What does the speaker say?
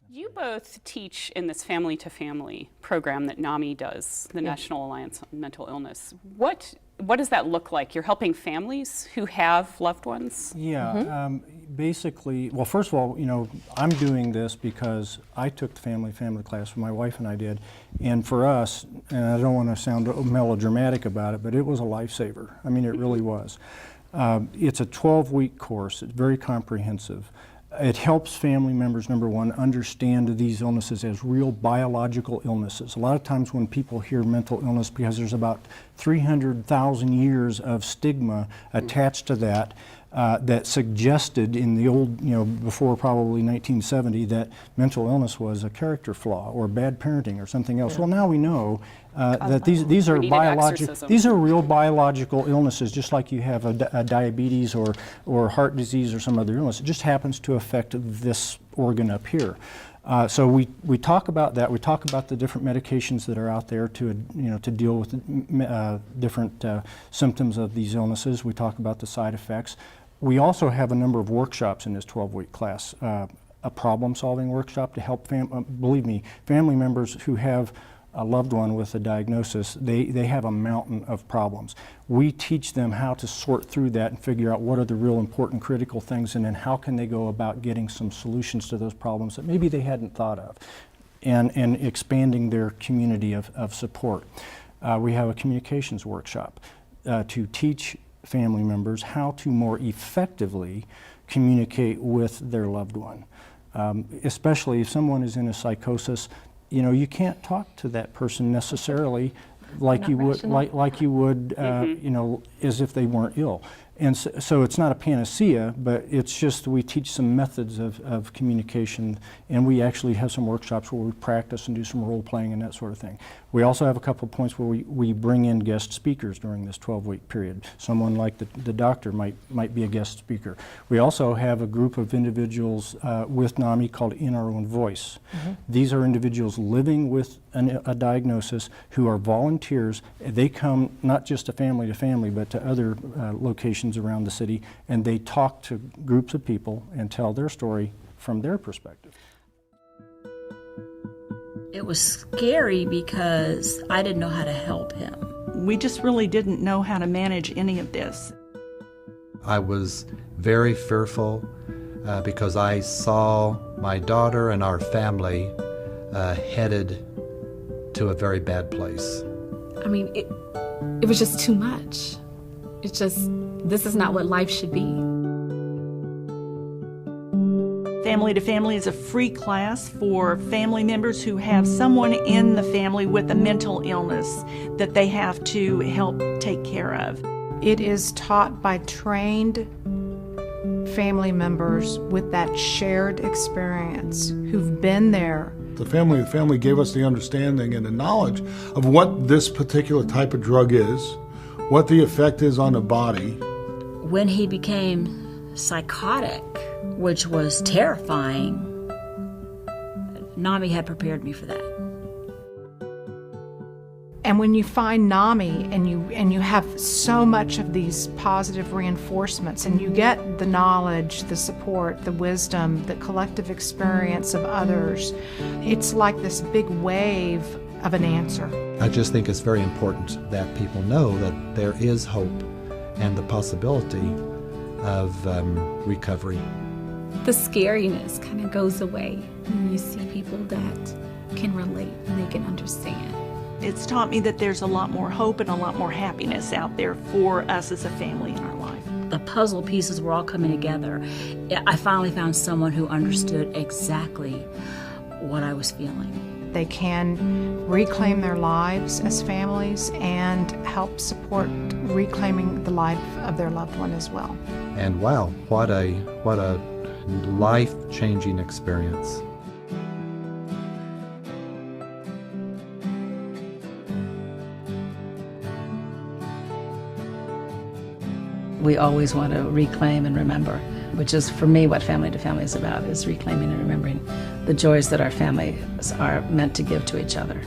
You both teach in this Family to Family program that NAMI does, the National Alliance on Mental Illness. What does that look like? You're helping families who have loved ones? Yeah, basically, well, first of all, I'm doing this because I took the family class, my wife and I did, and for us, and I don't want to sound melodramatic about it, but it was a lifesaver. I mean, it really was. It's a 12-week course. It's very comprehensive. It helps family members, number one, understand these illnesses as real biological illnesses. A lot of times when people hear mental illness, because there's about 300,000 years of stigma attached to that, that suggested in the old, before probably 1970, that mental illness was a character flaw or bad parenting or something else. Well, now we know that these are biological, these are real biological illnesses, just like you have a diabetes or heart disease or some other illness. It just happens to affect this organ up here. So we talk about that. We talk about the different medications that are out there to deal with different symptoms of these illnesses. We talk about the side effects. We also have a number of workshops in this 12-week class. A problem-solving workshop to help, believe me, family members who have a loved one with a diagnosis, they have a mountain of problems. We teach them how to sort through that and figure out what are the real important critical things, and then how can they go about getting some solutions to those problems that maybe they hadn't thought of, and expanding their community of support. We have a communications workshop to teach family members how to more effectively communicate with their loved one. Especially if someone is in a psychosis, you can't talk to that person necessarily like you would, as if they weren't ill. And so it's not a panacea, but it's just we teach some methods of communication, and we actually have some workshops where we practice and do some role playing and that sort of thing. We also have a couple of points where we bring in guest speakers during this 12-week period. Someone like the doctor might be a guest speaker. We also have a group of individuals with NAMI called In Our Own Voice. These are individuals living with a diagnosis who are volunteers. They come not just to family, but to other locations around the city, and they talk to groups of people and tell their story from their perspective. It was scary because I didn't know how to help him. We just really didn't know how to manage any of this. I was very fearful because I saw my daughter and our family headed to a very bad place. I mean, it was just too much. It's just, this is not what life should be. Family to Family is a free class for family members who have someone in the family with a mental illness that they have to help take care of. It is taught by trained family members with that shared experience who've been there. The family gave us the understanding and the knowledge of what this particular type of drug is, what the effect is on the body. When he became psychotic, which was terrifying, NAMI had prepared me for that. And when you find NAMI and you have so much of these positive reinforcements, and you get the knowledge, the support, the wisdom, the collective experience of others, it's like this big wave of an answer. I just think it's very important that people know that there is hope and the possibility of recovery. The scariness kind of goes away when you see people that can relate and they can understand. It's taught me that there's a lot more hope and a lot more happiness out there for us as a family in our life. The puzzle pieces were all coming together. I finally found someone who understood exactly what I was feeling. They can reclaim their lives as families and help support reclaiming the life of their loved one as well. And wow, what a life-changing experience. We always want to reclaim and remember, which is for me what Family to Family is about, is reclaiming and remembering the joys that our families are meant to give to each other.